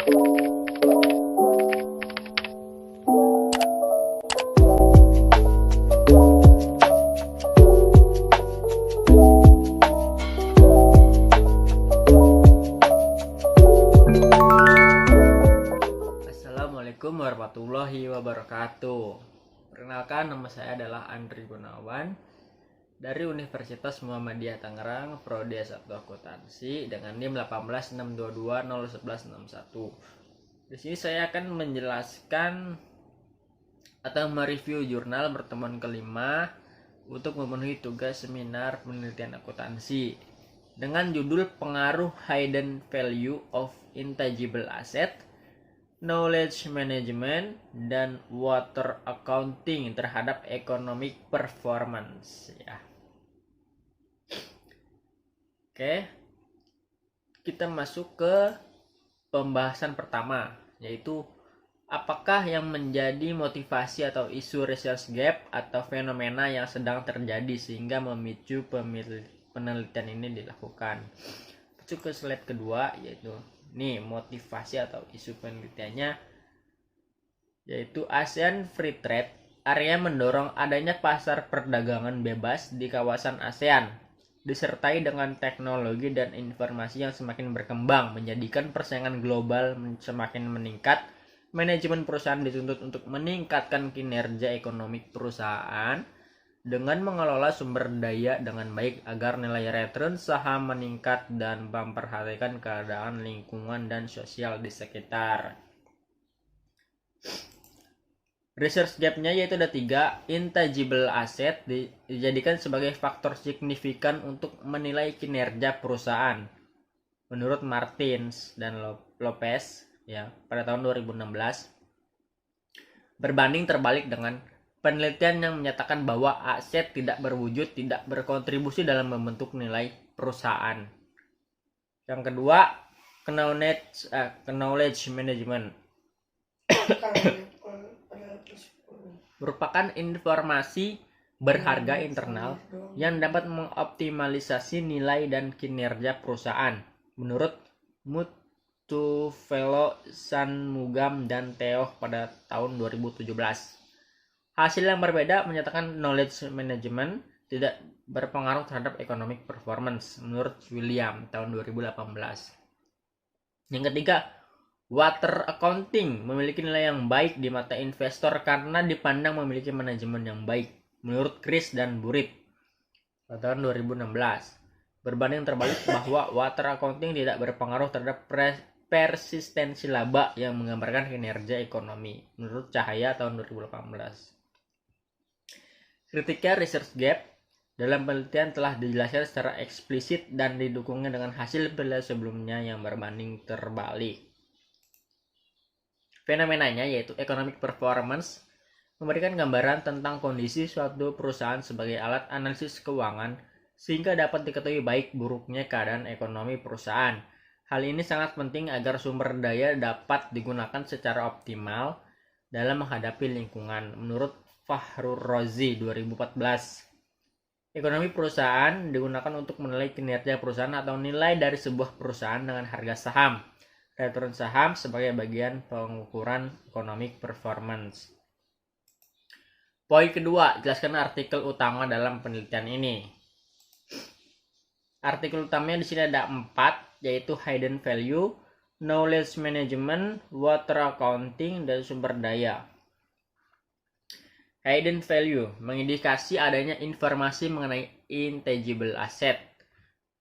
Assalamualaikum warahmatullahi wabarakatuh. Perkenalkan, nama saya adalah Andri Gunawan dari Universitas Muhammadiyah Tangerang, Prodi S1 Akuntansi dengan NIM 18622011161. Di sini saya akan menjelaskan atau mereview jurnal pertemuan kelima untuk memenuhi tugas seminar penelitian akuntansi dengan judul Pengaruh Hidden Value of Intangible Asset, Knowledge Management, dan Water Accounting terhadap Economic Performance, ya. Oke, kita masuk ke pembahasan pertama, yaitu apakah yang menjadi motivasi atau isu research gap atau fenomena yang sedang terjadi sehingga memicu penelitian ini dilakukan. Masuk ke slide kedua, yaitu motivasi atau isu penelitiannya, yaitu ASEAN Free Trade area mendorong adanya pasar perdagangan bebas di kawasan ASEAN, disertai dengan teknologi dan informasi yang semakin berkembang, menjadikan persaingan global semakin meningkat. Manajemen perusahaan dituntut untuk meningkatkan kinerja ekonomi perusahaan dengan mengelola sumber daya dengan baik agar nilai return saham meningkat dan memperhatikan keadaan lingkungan dan sosial di sekitar. Research gap-nya yaitu ada 3. Intangible asset dijadikan sebagai faktor signifikan untuk menilai kinerja perusahaan menurut Martins dan Lopez, ya, pada tahun 2016. Berbanding terbalik dengan penelitian yang menyatakan bahwa aset tidak berwujud, tidak berkontribusi dalam membentuk nilai perusahaan. Yang kedua, knowledge management merupakan informasi berharga internal yang dapat mengoptimalisasi nilai dan kinerja perusahaan menurut Mutufelo, Shanmugam, dan Teo pada tahun 2017. Hasil yang berbeda menyatakan knowledge management tidak berpengaruh terhadap economic performance menurut William tahun 2018. Yang ketiga, water accounting memiliki nilai yang baik di mata investor karena dipandang memiliki manajemen yang baik menurut Chris dan Burit pada tahun 2016. Berbanding terbalik bahwa water accounting tidak berpengaruh terhadap persistensi laba yang menggambarkan kinerja ekonomi menurut Cahaya tahun 2018. Kritiknya research gap dalam penelitian telah dijelaskan secara eksplisit dan didukungnya dengan hasil penelitian sebelumnya yang berbanding terbalik. Fenomenanya yaitu economic performance memberikan gambaran tentang kondisi suatu perusahaan sebagai alat analisis keuangan sehingga dapat diketahui baik buruknya keadaan ekonomi perusahaan. Hal ini sangat penting agar sumber daya dapat digunakan secara optimal dalam menghadapi lingkungan menurut Fahrur Razi 2014. Ekonomi perusahaan digunakan untuk menilai kinerja perusahaan atau nilai dari sebuah perusahaan dengan harga saham, return saham sebagai bagian pengukuran economic performance. Poin kedua, jelaskan artikel utama dalam penelitian ini. Artikel utamanya di sini ada 4, yaitu hidden value, knowledge management, water accounting, dan sumber daya. Hidden value mengindikasi adanya informasi mengenai intangible asset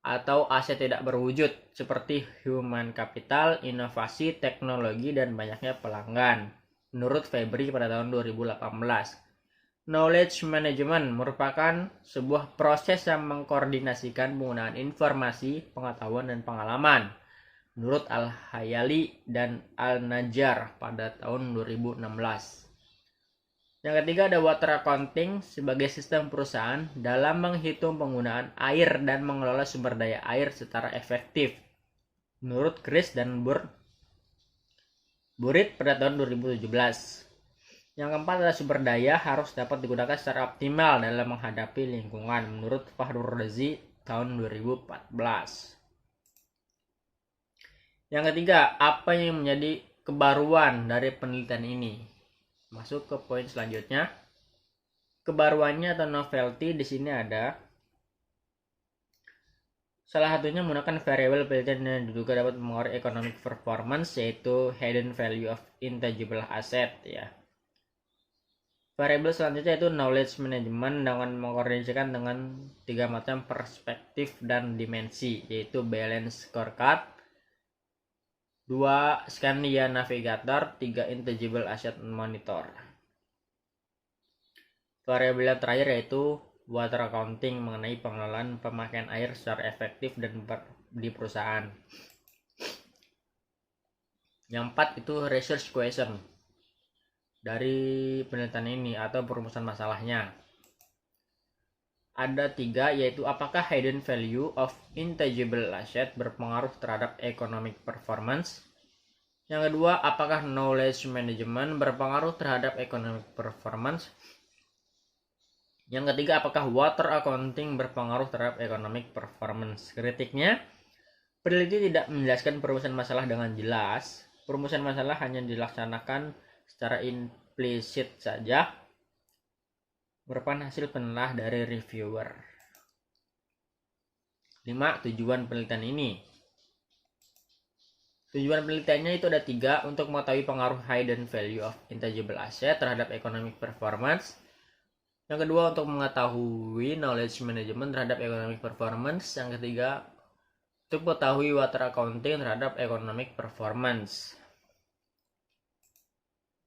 atau aset tidak berwujud seperti human capital, inovasi, teknologi, dan banyaknya pelanggan menurut Febri pada tahun 2018. Knowledge management merupakan sebuah proses yang mengkoordinasikan penggunaan informasi, pengetahuan, dan pengalaman menurut Al-Hayali dan Al-Najjar pada tahun 2016. Yang ketiga ada water accounting sebagai sistem perusahaan dalam menghitung penggunaan air dan mengelola sumber daya air secara efektif menurut Chris dan Burit pada tahun 2017. Yang keempat adalah sumber daya harus dapat digunakan secara optimal dalam menghadapi lingkungan menurut Fahrur Razi tahun 2014. Yang ketiga, apa yang menjadi kebaruan dari penelitian ini? Masuk ke poin selanjutnya. Kebaruannya atau novelty di sini ada salah satunya menggunakan variabel penelitian yang diduga dapat mempengaruhi economic performance, yaitu hidden value of intangible asset ya. Variabel selanjutnya itu knowledge management dengan mengkoordinasikan dengan 3 macam perspektif dan dimensi, yaitu balance scorecard, 2 Scandia Navigator, 3 intangible asset monitor. Variabel yang terakhir yaitu water accounting mengenai pengelolaan pemakaian air secara efektif dan di perusahaan. Yang 4 itu research question dari penelitian ini atau perumusan masalahnya. Ada 3, yaitu apakah hidden value of intangible asset berpengaruh terhadap economic performance. Yang kedua, apakah knowledge management berpengaruh terhadap economic performance. Yang ketiga, apakah water accounting berpengaruh terhadap economic performance. Kritiknya, peneliti tidak menjelaskan perumusan masalah dengan jelas. Perumusan masalah hanya dilaksanakan secara implisit saja, merupakan hasil penelah dari reviewer. 5. Tujuan penelitian ini. Tujuan penelitiannya itu ada 3, untuk mengetahui pengaruh hidden value of intangible asset terhadap economic performance. Yang kedua, untuk mengetahui knowledge management terhadap economic performance. Yang ketiga, untuk mengetahui water accounting terhadap economic performance.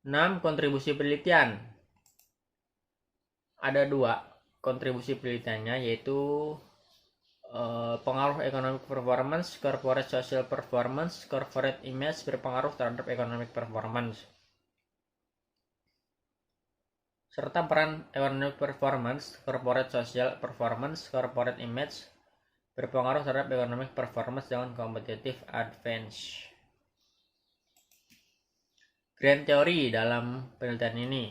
6. Kontribusi penelitian. Ada 2 kontribusi penelitiannya, yaitu pengaruh economic performance, corporate social performance, corporate image berpengaruh terhadap economic performance, serta peran economic performance, corporate social performance, corporate image berpengaruh terhadap economic performance dengan competitive advantage. Grand teori dalam penelitian ini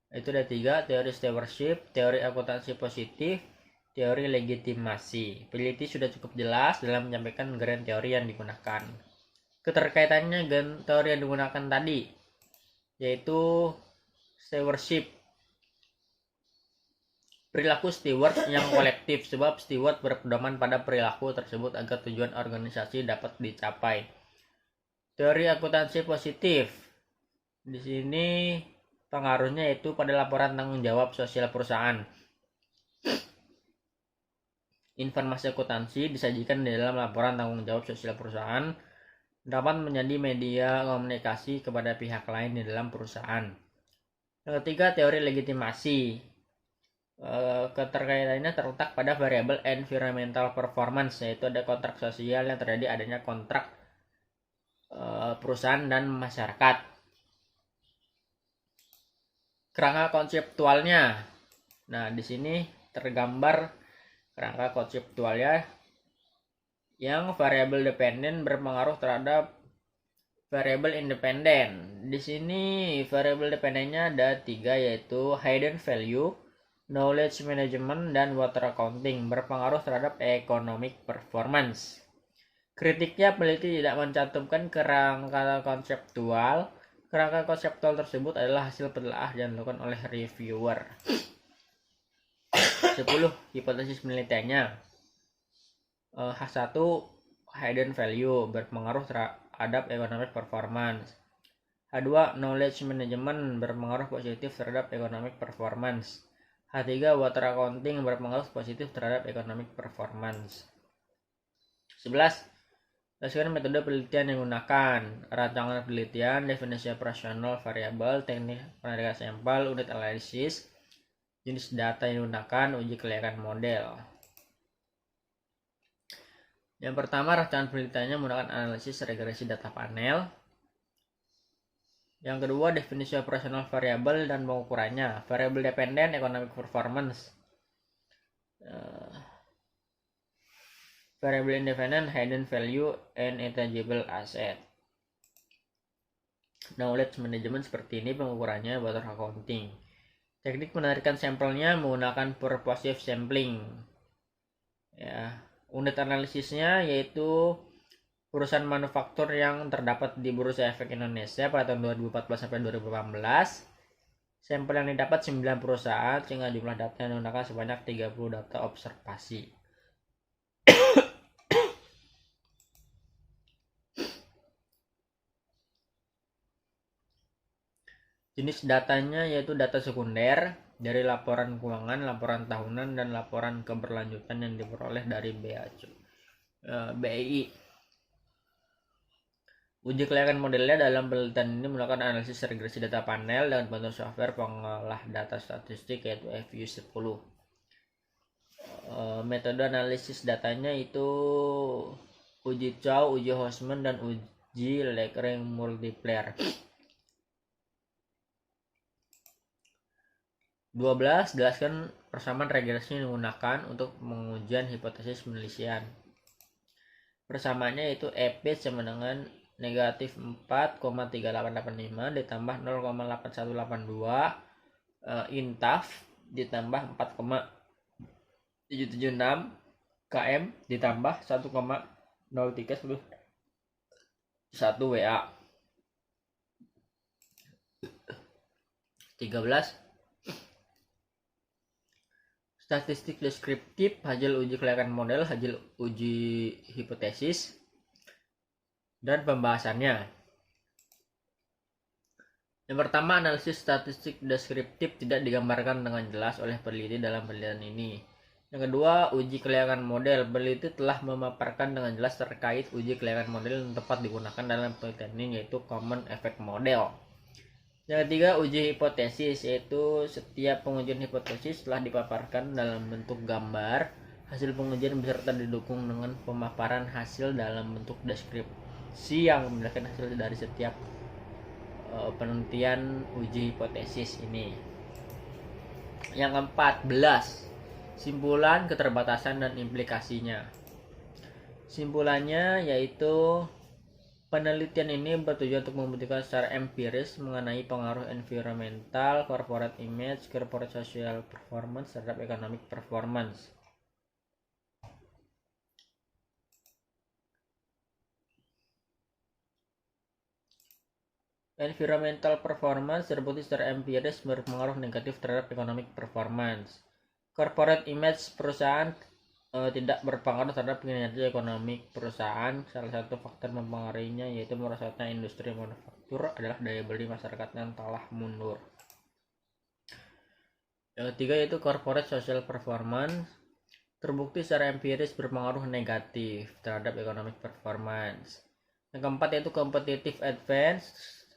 itu ada 3, teori stewardship, teori akuntansi positif, teori legitimasi. Peneliti sudah cukup jelas dalam menyampaikan grand teori yang digunakan. Keterkaitannya dengan teori yang digunakan tadi, yaitu stewardship, perilaku steward yang kolektif, sebab steward berpedoman pada perilaku tersebut agar tujuan organisasi dapat dicapai. Teori akuntansi positif, di sini pengaruhnya itu pada laporan tanggung jawab sosial perusahaan. Informasi akuntansi disajikan di dalam laporan tanggung jawab sosial perusahaan dapat menjadi media komunikasi kepada pihak lain di dalam perusahaan. Yang ketiga, teori legitimasi. Keterkaitannya terletak pada variabel environmental performance, yaitu ada kontrak sosial yang terjadi adanya kontrak perusahaan dan masyarakat. Kerangka konseptualnya. Nah, di sini tergambar kerangka konseptualnya yang variabel dependen berpengaruh terhadap variabel independen. Di sini variabel dependennya ada 3, yaitu hidden value, knowledge management, dan water accounting berpengaruh terhadap economic performance. Kritiknya, peneliti tidak mencantumkan kerangka konseptual. Kerangka konseptual tersebut adalah hasil penelaahan yang dilakukan oleh reviewer. 10. Hipotesis penelitiannya. H1, hidden value berpengaruh terhadap economic performance. H2, knowledge management berpengaruh positif terhadap economic performance. H3, water accounting berpengaruh positif terhadap economic performance. 11. Berdasarkan metode penelitian yang digunakan, rancangan penelitian, definisi operasional variabel, teknik penarikan sampel, unit analisis, jenis data yang digunakan, uji kelayakan model. Yang pertama, rancangan penelitiannya menggunakan analisis regresi data panel. Yang kedua, definisi operasional variabel dan pengukurannya, variabel dependen, economic performance. Variable independent, hidden value, and intangible asset. Knowledge management seperti ini pengukurannya, water accounting. Teknik penarikan sampelnya menggunakan purposive sampling. Ya, Unit analisisnya yaitu perusahaan manufaktur yang terdapat di Bursa Efek Indonesia pada tahun 2014 sampai 2018. Sampel yang didapat 9 perusahaan sehingga jumlah data yang digunakan sebanyak 30 data observasi. Jenis datanya yaitu data sekunder dari laporan keuangan, laporan tahunan, dan laporan keberlanjutan yang diperoleh dari BEI. Uji kelayakan modelnya dalam penelitian ini melakukan analisis regresi data panel dengan bantuan software pengolah data statistik yaitu FU10. Metode analisis datanya itu uji Chow, uji Hosman, dan uji Lagrange multiplier. 12. Jelaskan persamaan regresi yang digunakan untuk pengujian hipotesis penelitian. Persamaannya yaitu EP sama dengan negatif 4,3885 ditambah 0,8182 intaf ditambah 4,776 km ditambah 1,0311 WA. 13. Statistik deskriptif, hasil uji kelayakan model, hasil uji hipotesis, dan pembahasannya. Yang pertama, analisis statistik deskriptif tidak digambarkan dengan jelas oleh peneliti dalam penelitian ini. Yang kedua, uji kelayakan model. Peneliti telah memaparkan dengan jelas terkait uji kelayakan model yang tepat digunakan dalam penelitian ini, yaitu Common Effect Model. Yang ketiga, uji hipotesis, yaitu setiap pengujian hipotesis telah dipaparkan dalam bentuk gambar. Hasil pengujian beserta didukung dengan pemaparan hasil dalam bentuk deskripsi yang menjelaskan hasil dari setiap penelitian uji hipotesis ini. Yang ke-14, simpulan, keterbatasan, dan implikasinya. Simpulannya yaitu penelitian ini bertujuan untuk membuktikan secara empiris mengenai pengaruh environmental, corporate image, corporate social performance terhadap economic performance. Environmental performance terbukti secara empiris berpengaruh negatif terhadap economic performance. Corporate image perusahaan tidak berpengaruh terhadap kinerja ekonomi perusahaan. Salah satu faktor mempengaruhinya yaitu merosotnya industri manufaktur adalah daya beli masyarakat yang telah mundur. Yang ketiga yaitu corporate social performance terbukti secara empiris berpengaruh negatif terhadap economic performance. Yang keempat yaitu competitive advantage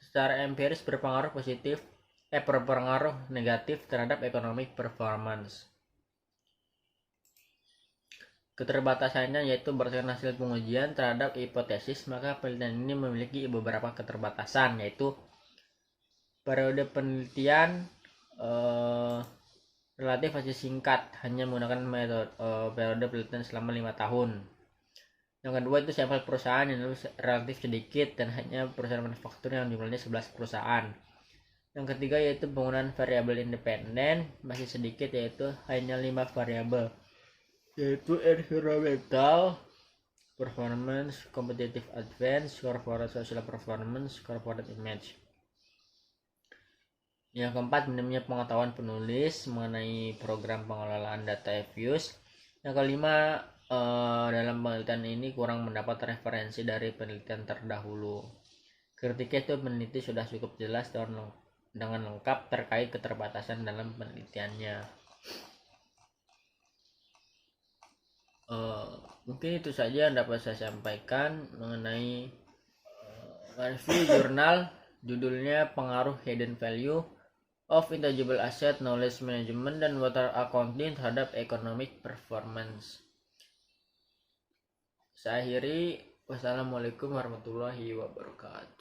secara empiris berpengaruh negatif terhadap economic performance. Keterbatasannya yaitu berdasarkan hasil pengujian terhadap hipotesis, maka penelitian ini memiliki beberapa keterbatasan, yaitu periode penelitian relatif masih singkat, hanya menggunakan periode penelitian selama 5 tahun. Yang kedua itu sampel perusahaan yang relatif sedikit dan hanya perusahaan manufaktur yang jumlahnya 11 perusahaan. Yang ketiga yaitu penggunaan variabel independen masih sedikit, yaitu hanya 5 variabel, yaitu environmental performance, competitive advantage, corporate social performance, corporate image. Yang keempat, minimnya pengetahuan penulis mengenai program pengelolaan data FUs. Yang kelima, dalam penelitian ini kurang mendapat referensi dari penelitian terdahulu. Kritiknya itu peneliti sudah cukup jelas dengan lengkap terkait keterbatasan dalam penelitiannya. Mungkin itu saja yang dapat saya sampaikan mengenai review jurnal, judulnya Pengaruh Hidden Value of Intangible Asset, Knowledge Management, dan Water Accounting terhadap Economic Performance. Saya akhiri. Wassalamualaikum warahmatullahi wabarakatuh.